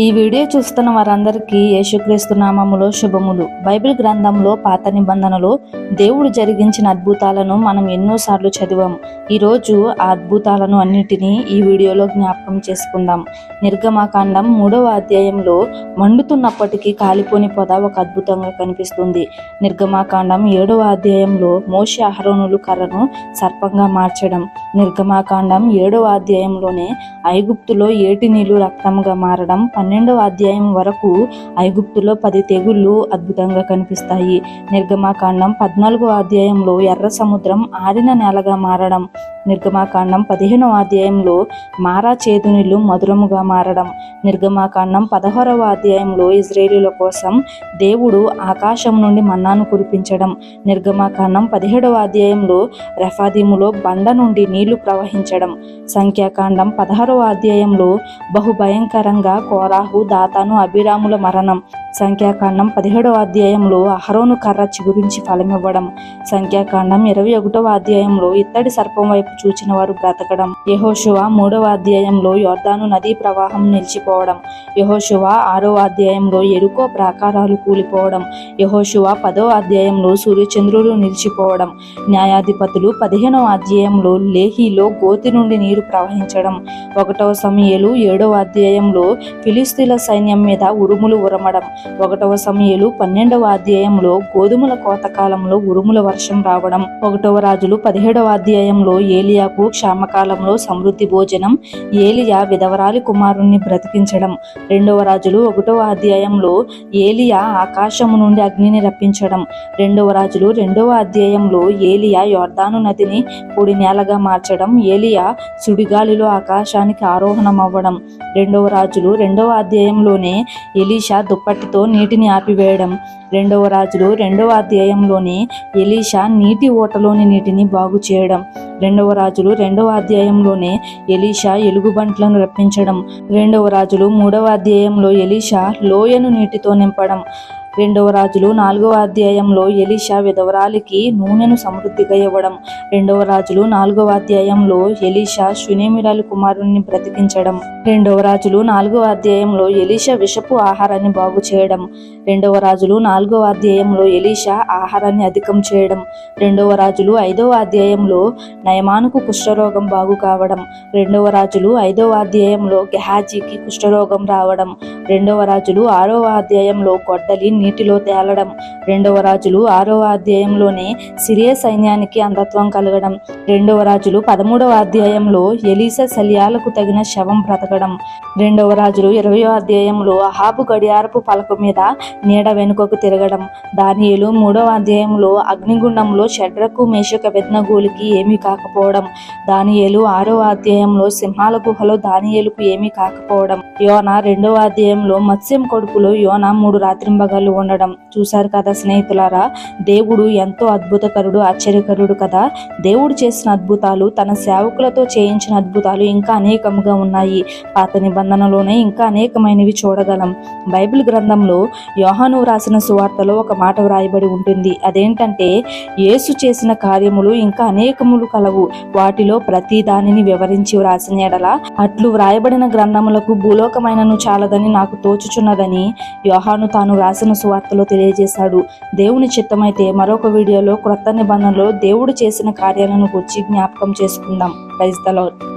ఈ వీడియో చూస్తున్న వారందరికీ యేసుక్రీస్తు నామములో శుభములు. బైబిల్ గ్రంథంలో పాత నిబంధనలో దేవుడు జరిగించిన అద్భుతాలను మనం ఎన్నోసార్లు చదివాం. ఈరోజు ఆ అద్భుతాలను అన్నిటినీ ఈ వీడియోలో జ్ఞాపకం చేసుకుందాం. నిర్గమాకాండం 3వ అధ్యాయంలో మండుతున్నప్పటికీ కాలిపోని పొద ఒక అద్భుతంగా కనిపిస్తుంది. నిర్గమాకాండం 7వ అధ్యాయంలో మోషే అహరోనులు కర్రను సర్పంగా మార్చడం, నిర్గమాకాండం 7వ అధ్యాయంలోనే ఐగుప్తులో ఏటి నీళ్లు రక్తంగా మారడం, 12వ అధ్యాయం వరకు ఐగుప్తులో 10 తెగుళ్ళు అద్భుతంగా కనిపిస్తాయి. నిర్గమాకాండం 14వ అధ్యాయంలో ఎర్ర సముద్రం ఆరిన నేలగా మారడం, నిర్గమాకాండం 15వ అధ్యాయంలో మారా చేదు నీళ్లు మధురముగా మారడం, నిర్గమాకాండం 16వ అధ్యాయంలో ఇజ్రాయేలీల కోసం దేవుడు ఆకాశం నుండి మన్నాను కురిపించడం, నిర్గమాకాండం 17వ అధ్యాయంలో రెఫాదీములో బండ నుండి నీళ్లు ప్రవహించడం, సంఖ్యాకాండం 16వ అధ్యాయంలో బహుభయంకరంగా కోరాహు, దాతాను, అభిరాముల మరణం, సంఖ్యాకాండం 17వ అధ్యాయంలో అహరోను కర్ర చిగురించి ఫలమివ్వడం, సంఖ్యాకాండం 21వ అధ్యాయంలో ఇత్తడి సర్పం వైపు చూచిన వారు బ్రతకడం, యెహోషువ 3వ అధ్యాయంలో యోర్దాను నదీ ప్రవాహం నిలిచిపోవడం, యెహోషువ 6వ అధ్యాయంలో ఎరుకో ప్రాకారాలు కూలిపోవడం, యెహోషువ 10వ అధ్యాయంలో సూర్యచంద్రులు నిలిచిపోవడం, న్యాయాధిపతులు 15వ అధ్యాయంలో లేహీలో గోతి నుండి నీరు ప్రవహించడం, 1వ సమూయేలు 7వ అధ్యాయంలో ఫిలిస్తీన్ల సైన్యం మీద ఉరుములు ఉరమడం, 1వ సమూయేలు 12వ అధ్యాయంలో గోధుమల కోతకాలంలో ఉరుముల వర్షం రావడం, 1వ రాజులు 17వ అధ్యాయంలో ఏలియాకు క్షామకాలంలో సమృద్ధి భోజనం, ఏలియా విధవరాలి కుమారుణ్ణి బ్రతికించడం, 2వ రాజులు 1వ అధ్యాయంలో ఏలియా ఆకాశము నుండి అగ్నిని రప్పించడం, 2వ రాజులు 2వ అధ్యాయంలో ఏలియా యోర్దాను నదిని పొడి నేలగా మార్చడం, ఏలియా సుడిగాలిలో ఆకాశానికి ఆరోహణం అవ్వడం, 2వ రాజులు 2వ అధ్యాయంలోనే ఎలీషా దుప్పటితో నీటిని ఆపివేయడం, 2వ రాజులు 2వ అధ్యాయంలోనే ఎలీషా నీటి ఓటలోని నీటిని బాగు చేయడం, 2వ రాజులు 2వ అధ్యాయంలోనే ఎలీషా ఎలుగుబంట్లను రప్పించడం, 2వ రాజులు 3వ అధ్యాయంలో ఎలీషా లోయను నీటితో నింపడం, 2వ రాజులు 4వ అధ్యాయంలో ఎలీషా విధవరాలికి నూనెను సమృద్ధిగా ఇవ్వడం, 2వ రాజులు 4వ అధ్యాయంలో ఎలీషా షునేమిరాలి కుమారుణ్ణి బ్రతికించడం, 2వ రాజులు 4వ అధ్యాయంలో ఎలీషా విషపు ఆహారాన్ని బాగు చేయడం, 2వ రాజులు 4వ అధ్యాయంలో ఎలీషా ఆహారాన్ని అధికం చేయడం, 2వ రాజులు 5వ అధ్యాయంలో నయమానుకు కుష్ఠరోగం బాగు కావడం, 2వ రాజులు 5వ అధ్యాయంలో గెహాజీకి కుష్ఠరోగం రావడం, 2వ రాజులు 6వ అధ్యాయంలో గొడ్డలి నీటిలో తేలడం, 2వ రాజులు 6వ అధ్యాయంలోనే సిరియా సైన్యానికి అంధత్వం కలగడం, 2వ రాజులు 13వ అధ్యాయంలో ఎలీసా శల్యాలకు తగిన శవం బ్రతకడం, 2వ రాజులు 20వ అధ్యాయంలో అహాబు గడియారపు పలక మీద నీడ వెనుకకు తిరగడం, దానియేలు 3వ అధ్యాయంలో అగ్నిగుండంలో షడ్రకు మేషక అబేద్నెగోలుకి ఏమీ కాకపోవడం, దానియేలు 6వ అధ్యాయంలో సింహాల గుహలో దానియేలుకు ఏమీ కాకపోవడం, యోనా 2వ అధ్యాయంలో మత్స్యం కడుపులో యోనా 3 రాత్రింబగళ్ళు ఉండడం. చూశారు కదా స్నేహితులారా, దేవుడు ఎంతో అద్భుతకరుడు, ఆశ్చర్యకరుడు కదా. దేవుడు చేసిన అద్భుతాలు, తన సేవకులతో చేయించిన అద్భుతాలు ఇంకా అనేకముగా ఉన్నాయి. పాత నిబంధనలోనే ఇంకా అనేకమైనవి చూడగలం. బైబిల్ గ్రంథంలో యోహాను రాసిన సువార్తలో ఒక మాట వ్రాయబడి ఉంటుంది. అదేంటంటే, యేసు చేసిన కార్యములు ఇంకా అనేకములు కలవు, వాటిలో ప్రతి దానిని వివరించి వ్రాసిన ఎడల అట్లు వ్రాయబడిన గ్రంథములకు భూలోకమైనను చాలదని నాకు తోచుచున్నదని యోహాను తాను రాసిన సువార్తలో తెలియజేశాడు. దేవుని చిత్తమైతే మరొక వీడియోలో క్రొత్త నిబంధనలో దేవుడు చేసిన కార్యాలను గురించి జ్ఞాపకం చేసుకుందాం. Praise the lord.